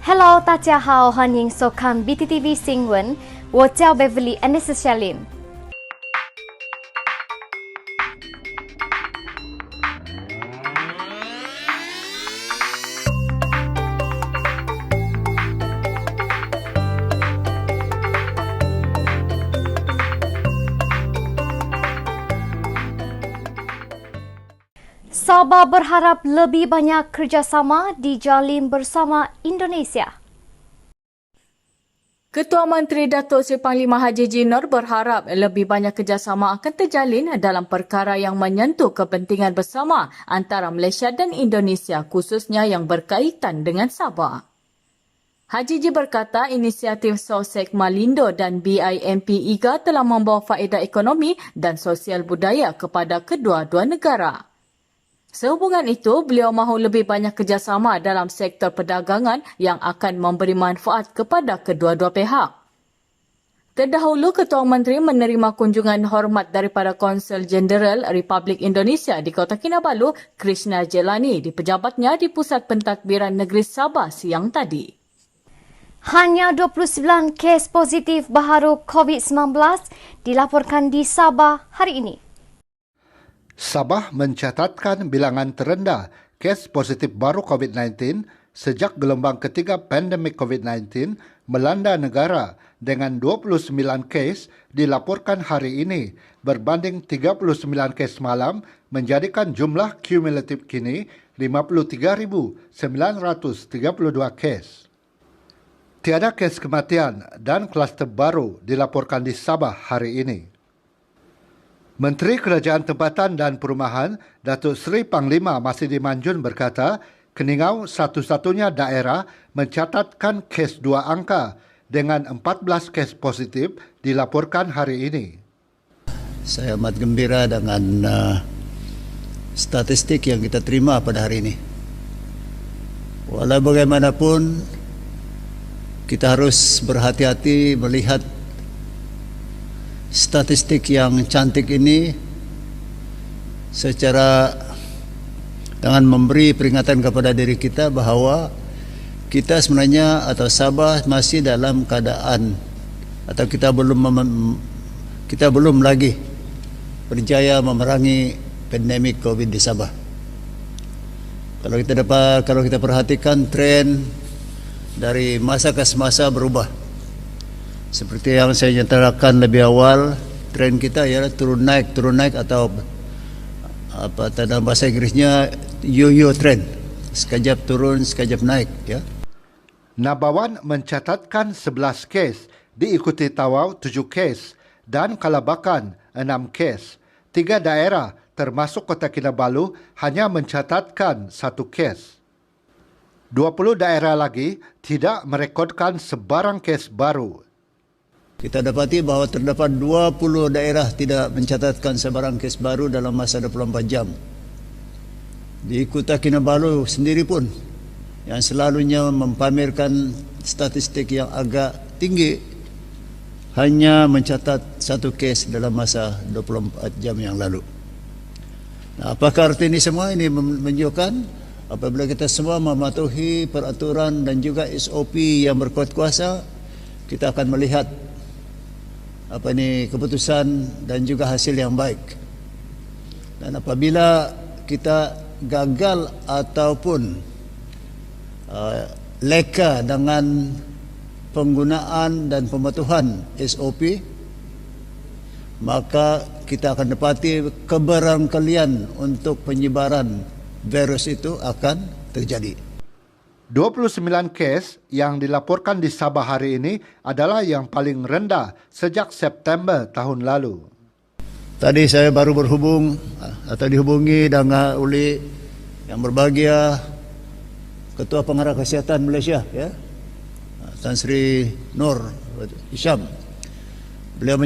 Hello，大家好，欢迎收看 BTTV 新闻，我叫 Beverly Anastasia Lim。Sabah berharap lebih banyak kerjasama dijalin bersama Indonesia. Ketua Menteri Datuk Seri Panglima Haji Jinor berharap lebih banyak kerjasama akan terjalin dalam perkara yang menyentuh kepentingan bersama antara Malaysia dan Indonesia, khususnya yang berkaitan dengan Sabah. Haji Ji berkata inisiatif Sosek Malindo dan BIMP IGA telah membawa faedah ekonomi dan sosial budaya kepada kedua-dua negara. Sehubungan itu, beliau mahu lebih banyak kerjasama dalam sektor perdagangan yang akan memberi manfaat kepada kedua-dua pihak. Terdahulu, Ketua Menteri menerima kunjungan hormat daripada Konsul Jenderal Republik Indonesia di Kota Kinabalu, Krishna Jelani, di pejabatnya di Pusat Pentadbiran Negeri Sabah siang tadi. Hanya 29 kes positif baharu COVID-19 dilaporkan di Sabah hari ini. Sabah mencatatkan bilangan terendah kes positif baru COVID-19 sejak gelombang ketiga pandemik COVID-19 melanda negara dengan 29 kes dilaporkan hari ini berbanding 39 kes malam menjadikan jumlah kumulatif kini 53,932 kes. Tiada kes kematian dan kluster baru dilaporkan di Sabah hari ini. Menteri Kerajaan Tempatan dan Perumahan, Datuk Seri Panglima Masidi Manjun berkata, Keningau satu-satunya daerah mencatatkan kes 2 angka dengan 14 kes positif dilaporkan hari ini. Saya amat gembira dengan statistik yang kita terima pada hari ini. Walau bagaimanapun, kita harus berhati-hati melihat statistik yang cantik ini secara dengan memberi peringatan kepada diri kita bahawa kita sebenarnya atau Sabah masih dalam keadaan atau kita belum lagi berjaya memerangi pandemik COVID di Sabah. Kalau kita perhatikan tren dari masa ke masa berubah. Seperti yang saya nyatakan lebih awal, tren kita ialah turun naik atau dalam bahasa Inggerisnya yo-yo trend. Sekejap turun, sekejap naik, ya. Nabawan mencatatkan 11 kes, diikuti Tawau 7 kes dan Kalabakan 6 kes. 3 daerah termasuk Kota Kinabalu hanya mencatatkan 1 kes. 20 daerah lagi tidak merekodkan sebarang kes baru. Kita dapati bahawa terdapat 20 daerah tidak mencatatkan sebarang kes baru dalam masa 24 jam. Di Kota Kinabalu sendiri pun yang selalunya mempamerkan statistik yang agak tinggi hanya mencatat 1 kes dalam masa 24 jam yang lalu. Nah, apakah arti ini semua? Ini menunjukkan apabila kita semua mematuhi peraturan dan juga SOP yang berkuat kuasa, kita akan melihat keputusan dan juga hasil yang baik. Dan apabila kita gagal ataupun leka dengan penggunaan dan pematuhan SOP, maka kita akan dapati kebarangkalian untuk penyebaran virus itu akan terjadi. 29 kes yang dilaporkan di Sabah hari ini adalah yang paling rendah sejak September tahun lalu. Tadi saya baru dihubungi dengan oleh yang berbahagia Ketua Pengarah Kesihatan Malaysia, ya, Tan Sri Nur Hisham. Beliau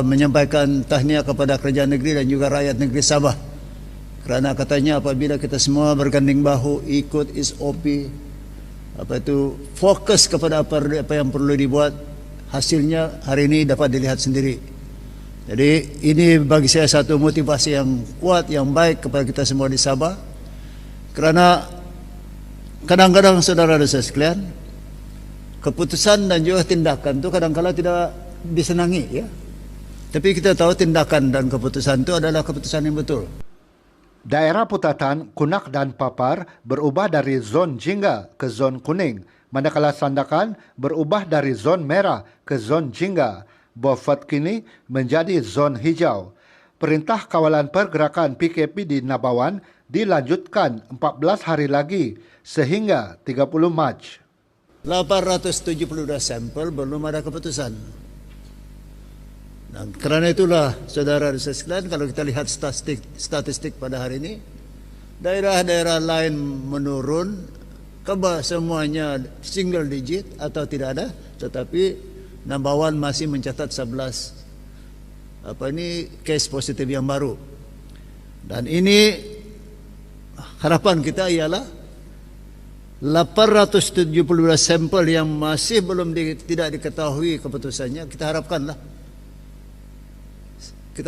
menyampaikan tahniah kepada kerajaan negeri dan juga rakyat negeri Sabah. Kerana katanya apabila kita semua berganding bahu ikut SOP, fokus kepada apa yang perlu dibuat, hasilnya hari ini dapat dilihat sendiri. Jadi ini bagi saya satu motivasi yang kuat, yang baik kepada kita semua di Sabah. Kerana kadang-kadang saudara-saudara sekalian, keputusan dan juga tindakan itu kadang-kadang tidak disenangi, ya. Tapi kita tahu tindakan dan keputusan itu adalah keputusan yang betul. Daerah Putatan, Kunak dan Papar berubah dari zon jingga ke zon kuning, manakala Sandakan berubah dari zon merah ke zon jingga. Beaufort kini menjadi zon hijau. Perintah Kawalan Pergerakan PKP di Nabawan dilanjutkan 14 hari lagi sehingga 30 Mac. 872 sampel belum ada keputusan. Dan kerana itulah saudara sekalian, kalau kita lihat statistik pada hari ini, daerah-daerah lain menurun, semuanya single digit atau tidak ada, tetapi Nabawan masih mencatat 11 case positif yang baru. Dan ini harapan kita ialah 872 sampel yang masih belum tidak diketahui keputusannya, kita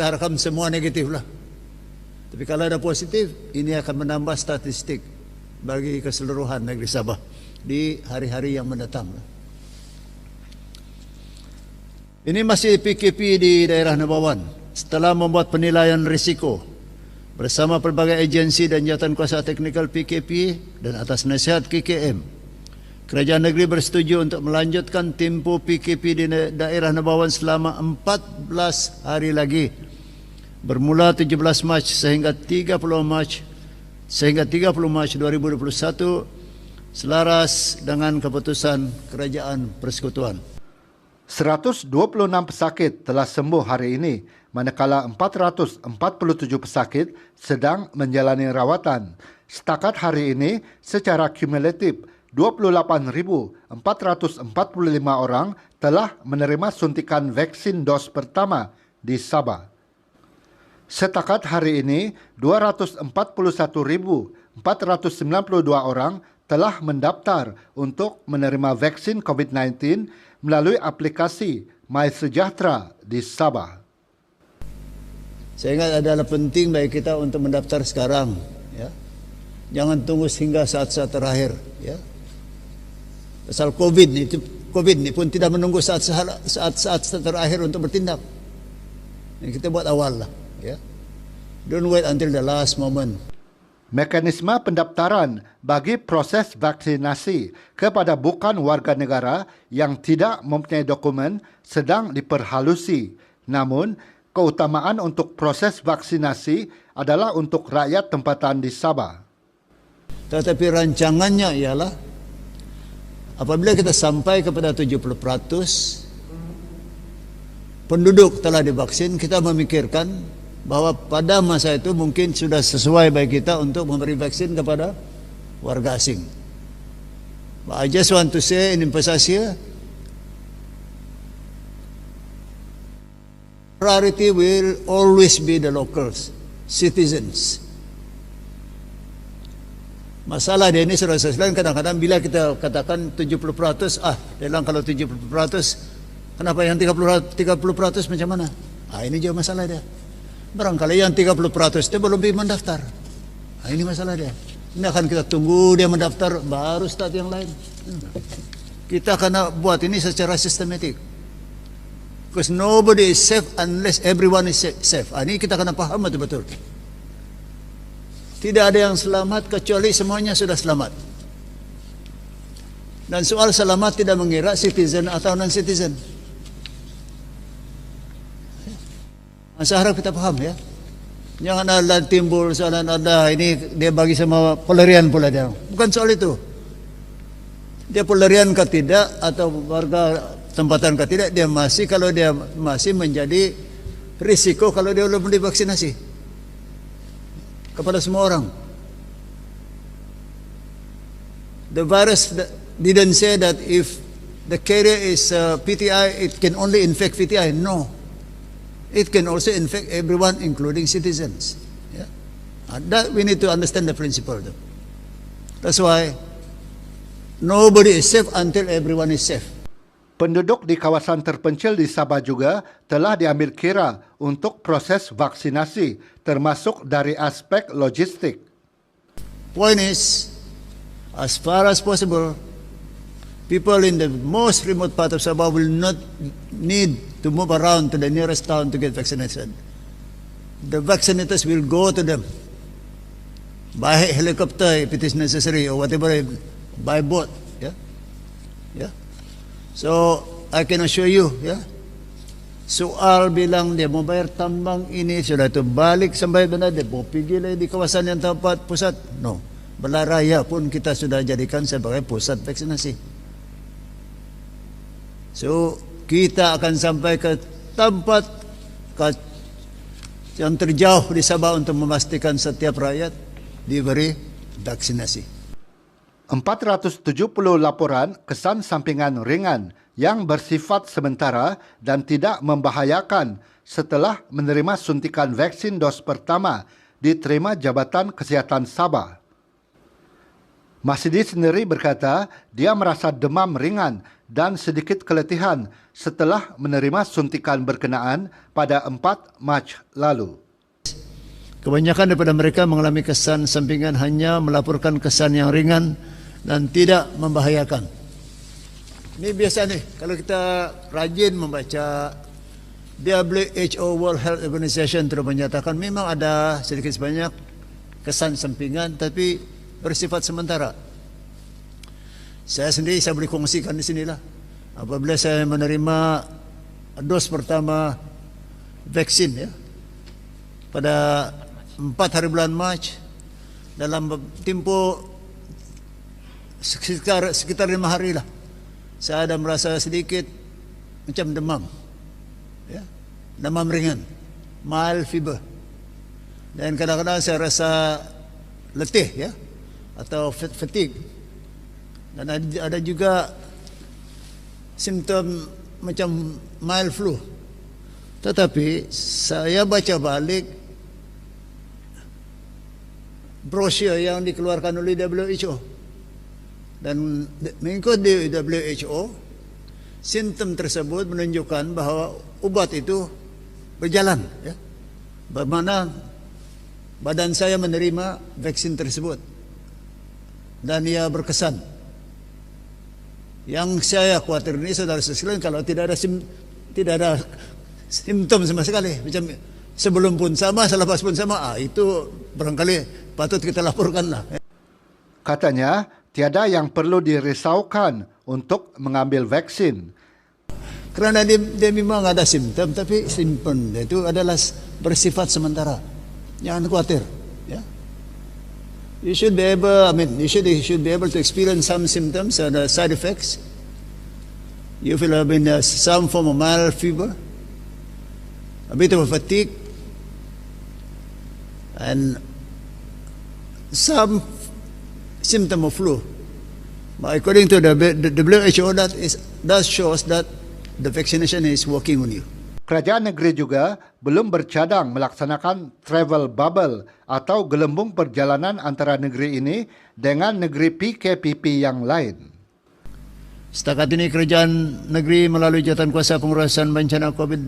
harapkan semua negatif lah. Tapi kalau ada positif, ini akan menambah statistik bagi keseluruhan negeri Sabah di hari-hari yang mendatang. Ini masih PKP di daerah Nabawan. Setelah membuat penilaian risiko bersama pelbagai agensi dan jawatan kuasa teknikal PKP dan atas nasihat KKM, Kerajaan Negeri bersetuju untuk melanjutkan tempoh PKP di daerah Nabawan selama 14 hari lagi, bermula 17 Mac sehingga 30 Mac 2021, selaras dengan keputusan Kerajaan Persekutuan. 126 pesakit telah sembuh hari ini, manakala 447 pesakit sedang menjalani rawatan. Setakat hari ini, secara kumulatif, 28,445 orang telah menerima suntikan vaksin dos pertama di Sabah. Setakat hari ini, 241,492 orang telah mendaftar untuk menerima vaksin COVID-19 melalui aplikasi MySejahtera di Sabah. Saya ingat adalah penting bagi kita untuk mendaftar sekarang, ya. Jangan tunggu sehingga saat-saat terakhir, ya. Pasal COVID ni pun tidak menunggu saat-saat terakhir untuk bertindak. Kita buat awal lah, ya. Don't wait until the last moment. Mekanisme pendaftaran bagi proses vaksinasi kepada bukan warga negara yang tidak mempunyai dokumen sedang diperhalusi. Namun, keutamaan untuk proses vaksinasi adalah untuk rakyat tempatan di Sabah. Tetapi rancangannya ialah apabila kita sampai kepada 70% penduduk telah divaksin, kita memikirkan bahwa pada masa itu mungkin sudah sesuai bagi kita untuk memberi vaksin kepada warga asing. But I just want to say in emphasize here, priority will always be the locals, citizens. Masalah dia ini saudara sekalian, kadang-kadang bila kita katakan 70%, dalam kalau 70%, kenapa yang 30% macam mana? Ini juga masalah dia. Barangkali yang 30% itu belum mendaftar. Ini masalah dia. Ini akan kita tunggu dia mendaftar, baru start yang lain. Kita akan buat ini secara sistematik. Because nobody is safe unless everyone is safe. Ini kita akan paham betul-betul. Tidak ada yang selamat kecuali semuanya sudah selamat. Dan soal selamat tidak mengira citizen atau non-citizen. Saya harap kita paham, ya. Jangan ada timbul soalan ini dia bagi sama pelarian pula dia. Bukan soal itu. Dia pelarian ke tidak atau warga tempatan ke tidak, dia masih, kalau dia masih menjadi risiko kalau dia belum divaksinasi kepada semua orang. The virus didn't say that if the carrier is PTI, it can only infect PTI. No. It can also infect everyone, including citizens. Yeah? That we need to understand the principle. Though. That's why nobody is safe until everyone is safe. Penduduk di kawasan terpencil di Sabah juga telah diambil kira untuk proses vaksinasi, termasuk dari aspek logistik. Point is, as far as possible, people in the most remote part of Sabah will not need to move around to the nearest town to get vaccinated. The vaccinators will go to them by helicopter if it is necessary, or whatever, by boat. Yeah, yeah. So I can assure you, yeah. Soal bilang dia mau bayar tambang ini, sudah itu balik sampai benar dia mau pergi lagi di kawasan yang tempat pusat. No, Belaraya pun kita sudah jadikan sebagai pusat vaksinasi. So kita akan sampai ke tempat yang terjauh di Sabah untuk memastikan setiap rakyat diberi vaksinasi. 470 laporan kesan sampingan ringan yang bersifat sementara dan tidak membahayakan setelah menerima suntikan vaksin dos pertama diterima Jabatan Kesihatan Sabah. Masidi sendiri berkata dia merasa demam ringan dan sedikit keletihan setelah menerima suntikan berkenaan pada 4 Mac lalu. Kebanyakan daripada mereka mengalami kesan sampingan hanya melaporkan kesan yang ringan dan tidak membahayakan. Ini biasa nih, kalau kita rajin membaca WHO World Health Organization telah menyatakan memang ada sedikit sebanyak kesan sampingan tapi bersifat sementara. Saya sendiri saya boleh kongsikan di sinilah. Apabila saya menerima dos pertama vaksin ya, pada 4 hari bulan Mac, dalam tempoh sekitar 5 hari lah, saya ada merasa sedikit macam demam, ya, demam ringan, mild fever, dan kadang-kadang saya rasa letih, ya, atau fatigue, dan ada juga simptom macam mild flu. Tetapi saya baca balik brosur yang dikeluarkan oleh WHO, dan mengikut WHO, simptom tersebut menunjukkan bahawa ubat itu berjalan, ya. Bermakna badan saya menerima vaksin tersebut dan ia berkesan. Yang saya khawatir ini, saudara sekalian, kalau tidak ada simptom sama sekali, macam sebelum pun sama, selepas pun sama, itu barangkali patut kita laporkanlah. Katanya, tiada yang perlu dirisaukan untuk mengambil vaksin. Kerana dia memang ada simptom, tapi simptom itu adalah bersifat sementara. Jangan khawatir, ya. You should be able, you should be able to experience some symptoms and side effects. You feel some form of mild fever, a bit of fatigue, and some symptom of flu. But according to the WHO, that shows that the vaccination is working on you. Kerajaan negeri juga belum bercadang melaksanakan travel bubble atau gelembung perjalanan antara negeri ini dengan negeri PKPP yang lain. Setakat ini kerajaan negeri melalui Jawatan Kuasa Pengurusan Bencana COVID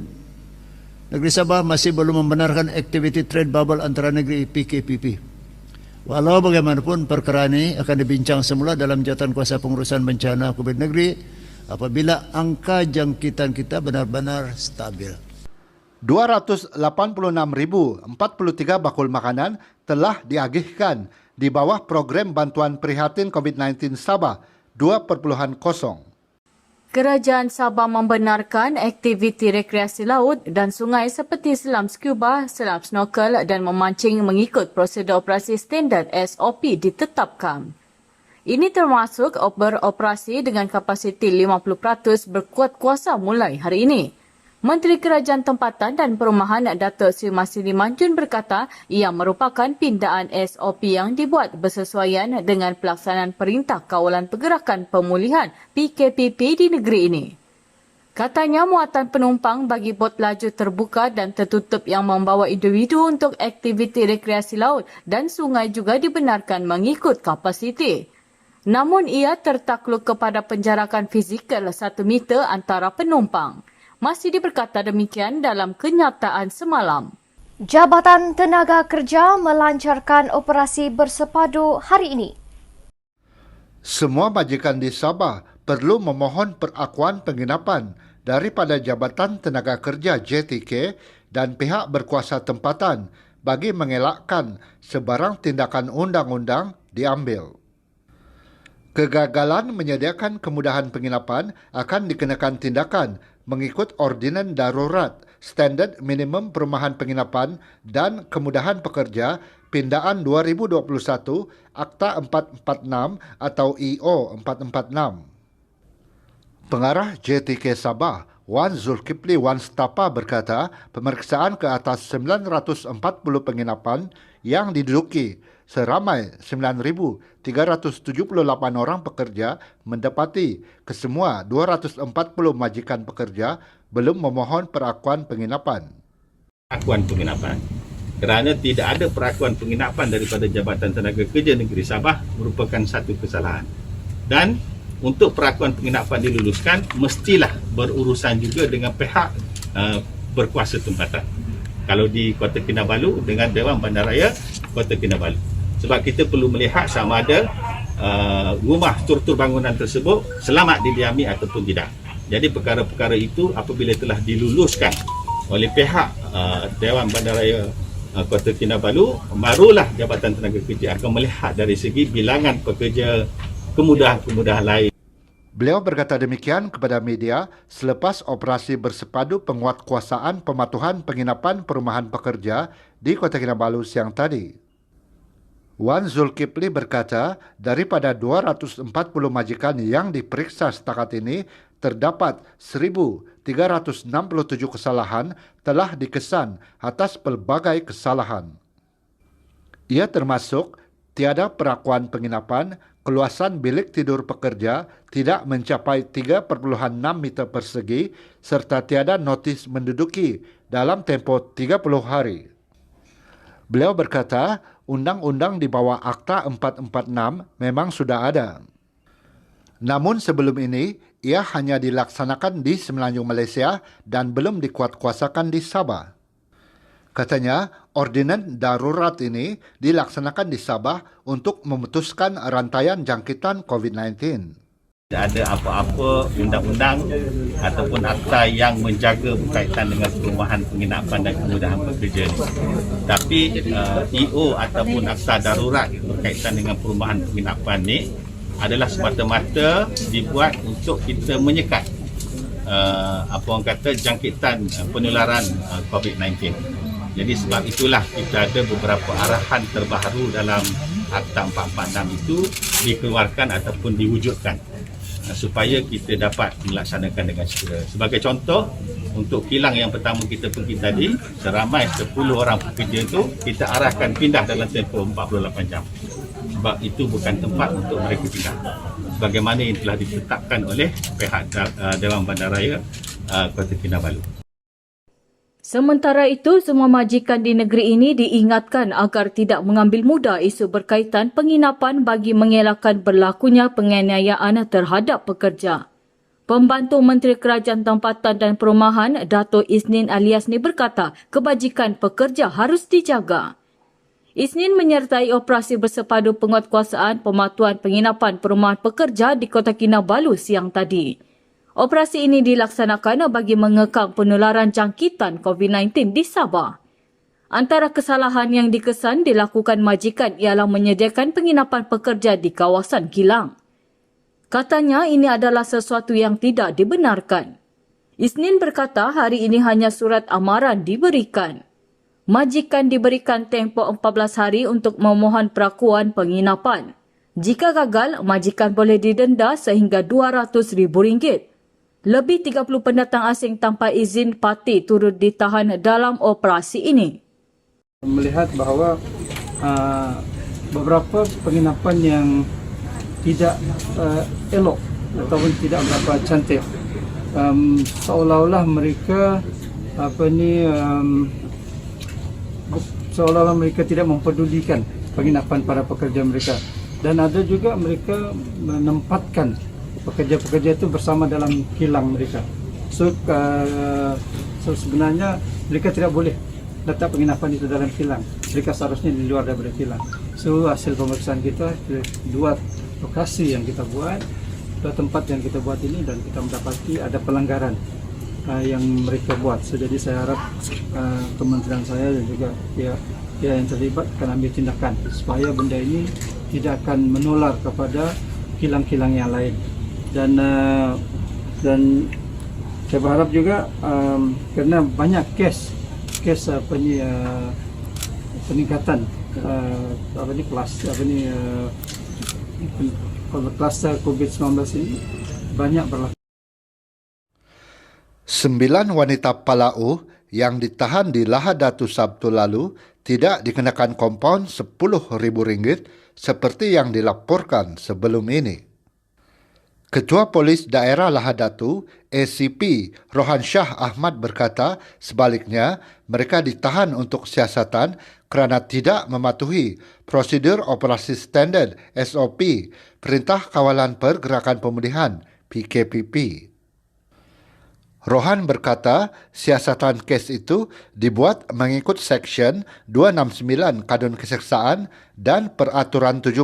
negeri Sabah masih belum membenarkan aktiviti trade bubble antara negeri PKPP. Walau bagaimanapun perkara ini akan dibincang semula dalam Jawatan Kuasa Pengurusan Bencana COVID negeri apabila angka jangkitan kita benar-benar stabil. 286,043 bakul makanan telah diagihkan di bawah program bantuan prihatin COVID-19 Sabah 2.0. Kerajaan Sabah membenarkan aktiviti rekreasi laut dan sungai seperti selam scuba, selam snorkel dan memancing mengikut prosedur operasi standard SOP ditetapkan. Ini termasuk beroperasi dengan kapasiti 50% berkuat kuasa mulai hari ini. Menteri Kerajaan Tempatan dan Perumahan Datuk Seri Masidi Manjun berkata ia merupakan pindaan SOP yang dibuat bersesuaian dengan pelaksanaan Perintah Kawalan Pergerakan Pemulihan PKPP di negeri ini. Katanya muatan penumpang bagi bot laju terbuka dan tertutup yang membawa individu untuk aktiviti rekreasi laut dan sungai juga dibenarkan mengikut kapasiti. Namun ia tertakluk kepada penjarakan fizikal 1 meter antara penumpang. Masih berkata demikian dalam kenyataan semalam. Jabatan Tenaga Kerja melancarkan operasi bersepadu hari ini. Semua majikan di Sabah perlu memohon perakuan penginapan daripada Jabatan Tenaga Kerja JTK dan pihak berkuasa tempatan bagi mengelakkan sebarang tindakan undang-undang diambil. Kegagalan menyediakan kemudahan penginapan akan dikenakan tindakan mengikut Ordinan Darurat Standard Minimum Perumahan Penginapan dan Kemudahan Pekerja Pindaan 2021 Akta 446 atau EO 446. Pengarah JTK Sabah, Wan Zulkifli Wan Stapa berkata, pemeriksaan ke atas 940 penginapan yang diduduki seramai 9,378 orang pekerja mendapati kesemua 240 majikan pekerja belum memohon perakuan penginapan. Perakuan penginapan. Kerana tidak ada perakuan penginapan daripada Jabatan Tenaga Kerja Negeri Sabah merupakan satu kesalahan. Dan untuk perakuan penginapan diluluskan, mestilah berurusan juga dengan pihak berkuasa tempatan. Kalau di Kota Kinabalu dengan Dewan Bandaraya Kota Kinabalu. Sebab kita perlu melihat sama ada rumah struktur bangunan tersebut selamat didiami ataupun tidak. Jadi perkara-perkara itu apabila telah diluluskan oleh pihak Dewan Bandaraya Kota Kinabalu, barulah Jabatan Tenaga Kerja akan melihat dari segi bilangan pekerja kemudahan-kemudahan lain. Beliau berkata demikian kepada media selepas operasi bersepadu penguatkuasaan pematuhan penginapan perumahan pekerja di Kota Kinabalu siang tadi. Wan Zulkifli berkata, daripada 240 majikan yang diperiksa setakat ini, terdapat 1,367 kesalahan telah dikesan atas pelbagai kesalahan. Ia termasuk tiada perakuan penginapan, keluasan bilik tidur pekerja tidak mencapai 3,6 meter persegi serta tiada notis menduduki dalam tempoh 30 hari. Beliau berkata, undang-undang di bawah Akta 446 memang sudah ada. Namun sebelum ini, ia hanya dilaksanakan di Semenanjung Malaysia dan belum dikuatkuasakan di Sabah. Katanya, ordinan darurat ini dilaksanakan di Sabah untuk memutuskan rantaian jangkitan COVID-19. Tidak ada apa-apa undang-undang ataupun akta yang menjaga berkaitan dengan perumahan penginapan dan kemudahan pekerja ini. Tapi EO ataupun akta darurat berkaitan dengan perumahan penginapan ini adalah semata-mata dibuat untuk kita menyekat jangkitan penularan COVID-19. Jadi sebab itulah kita ada beberapa arahan terbaru dalam Akta 446 itu dikeluarkan ataupun diwujudkan supaya kita dapat melaksanakan dengan segera. Sebagai contoh, untuk kilang yang pertama kita pergi tadi, seramai 10 orang pekerja itu kita arahkan pindah dalam tempoh 48 jam. Sebab itu bukan tempat untuk mereka pindah. Sebagaimana yang telah ditetapkan oleh pihak Dewan Bandaraya Kota Kinabalu. Sementara itu, semua majikan di negeri ini diingatkan agar tidak mengambil mudah isu berkaitan penginapan bagi mengelakkan berlakunya penganiayaan terhadap pekerja. Pembantu Menteri Kerajaan Tempatan dan Perumahan, Dato' Isnin Aliasni berkata, kebajikan pekerja harus dijaga. Isnin menyertai operasi bersepadu penguatkuasaan pematuhan penginapan perumahan pekerja di Kota Kinabalu siang tadi. Operasi ini dilaksanakan bagi mengekang penularan jangkitan COVID-19 di Sabah. Antara kesalahan yang dikesan dilakukan majikan ialah menyediakan penginapan pekerja di kawasan kilang. Katanya ini adalah sesuatu yang tidak dibenarkan. Isnin berkata hari ini hanya surat amaran diberikan. Majikan diberikan tempoh 14 hari untuk memohon perakuan penginapan. Jika gagal, majikan boleh didenda sehingga RM200,000. Lebih 30 pendatang asing tanpa izin parti turut ditahan dalam operasi ini. Melihat bahawa beberapa penginapan yang tidak elok ataupun tidak berapa cantik, seolah-olah mereka seolah-olah mereka tidak mempedulikan penginapan para pekerja mereka, dan ada juga mereka menempatkan pekerja-pekerja itu bersama dalam kilang mereka. So sebenarnya mereka tidak boleh letak penginapan itu dalam kilang. Mereka seharusnya di luar daripada kilang. So hasil pemeriksaan kita, dua lokasi yang kita buat, dua tempat yang kita buat ini, dan kita mendapati ada pelanggaran yang mereka buat. So, jadi saya harap kementerian saya dan juga pihak yang terlibat akan ambil tindakan supaya benda ini tidak akan menular kepada kilang-kilang yang lain. Dan saya berharap juga kerana banyak kes peningkatan kluster COVID-19 ini banyak berlaku. 9 wanita Palau yang ditahan di Lahadatu Sabtu lalu tidak dikenakan kompaun RM10,000 seperti yang dilaporkan sebelum ini. Ketua Polis Daerah Lahadatu, ACP Rohan Shah Ahmad berkata sebaliknya mereka ditahan untuk siasatan kerana tidak mematuhi prosedur operasi standard SOP Perintah Kawalan Pergerakan Pemulihan PKPP. Rohan berkata siasatan kes itu dibuat mengikut Seksyen 269 Kadun Keseksaan dan Peraturan 17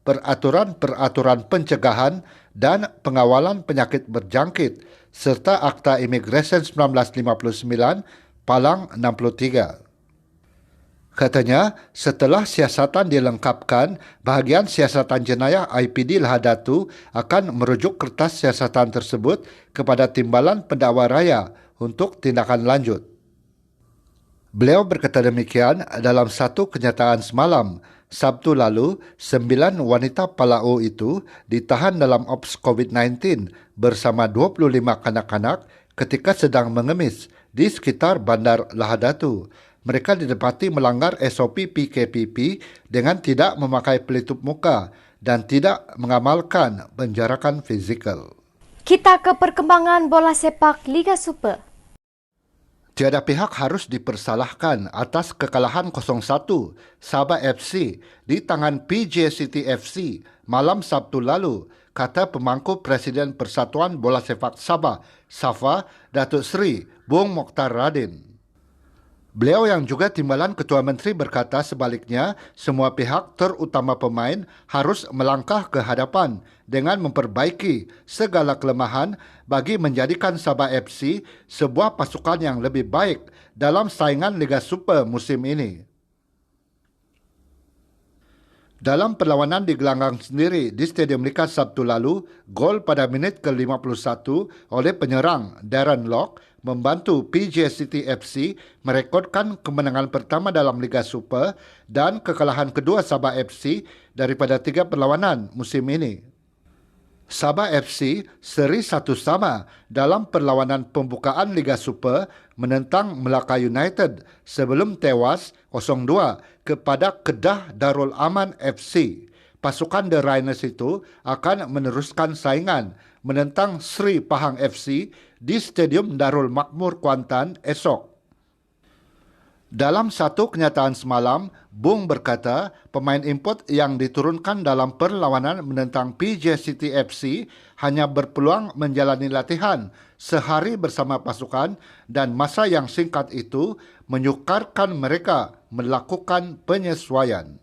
Peraturan Pencegahan dan Pengawalan Penyakit Berjangkit serta Akta Imigresen 1959 Palang 63. Katanya, setelah siasatan dilengkapkan, bahagian siasatan jenayah IPD Lahadatu akan merujuk kertas siasatan tersebut kepada Timbalan Pendakwa Raya untuk tindakan lanjut. Beliau berkata demikian dalam satu kenyataan semalam. Sabtu lalu, 9 wanita Palau itu ditahan dalam ops COVID-19 bersama 25 kanak-kanak ketika sedang mengemis di sekitar Bandar Lahadatu. Mereka didapati melanggar SOP PKPP dengan tidak memakai pelitup muka dan tidak mengamalkan penjarakan fizikal. Kita ke perkembangan bola sepak Liga Super. Tiada pihak harus dipersalahkan atas kekalahan 0-1 Sabah FC di tangan PJ City FC malam Sabtu lalu, kata pemangku Presiden Persatuan Bola Sepak Sabah, SAFA, Datuk Seri Bung Mokhtar Radin. Beliau yang juga timbalan Ketua Menteri berkata sebaliknya, semua pihak terutama pemain harus melangkah ke hadapan dengan memperbaiki segala kelemahan bagi menjadikan Sabah FC sebuah pasukan yang lebih baik dalam saingan Liga Super musim ini. Dalam perlawanan di gelanggang sendiri di Stadium Lika Sabtu lalu, gol pada minit ke-51 oleh penyerang Darren Lock membantu PJ City FC merekodkan kemenangan pertama dalam Liga Super dan kekalahan kedua Sabah FC daripada 3 perlawanan musim ini. Sabah FC seri 1-1 dalam perlawanan pembukaan Liga Super menentang Melaka United sebelum tewas 0-2 kepada Kedah Darul Aman FC. Pasukan The Rhinos itu akan meneruskan saingan menentang Sri Pahang FC di Stadium Darul Makmur Kuantan esok. Dalam satu kenyataan semalam, Bung berkata pemain import yang diturunkan dalam perlawanan menentang PJ City FC hanya berpeluang menjalani latihan sehari bersama pasukan dan masa yang singkat itu menyukarkan mereka melakukan penyesuaian.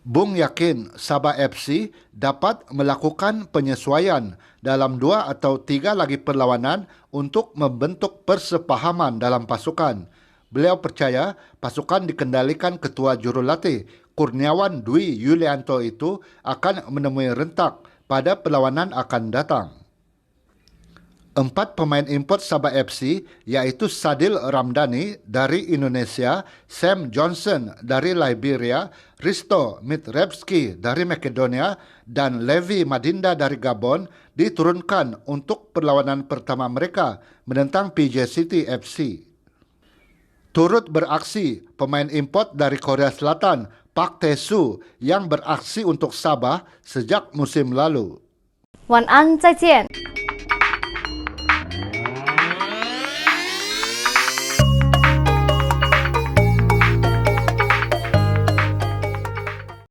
Bung yakin Sabah FC dapat melakukan penyesuaian dalam 2 atau 3 lagi perlawanan untuk membentuk persepahaman dalam pasukan. Beliau percaya pasukan dikendalikan Ketua Jurulatih Kurniawan Dwi Yulianto itu akan menemui rentak pada perlawanan akan datang. 4 pemain import Sabah FC iaitu Sadil Ramdhani dari Indonesia, Sam Johnson dari Liberia, Risto Mitrebski dari Makedonia dan Levi Madinda dari Gabon diturunkan untuk perlawanan pertama mereka menentang PJ City FC. Turut beraksi pemain import dari Korea Selatan, Park Tae-soo yang beraksi untuk Sabah sejak musim lalu. 晚安，再见。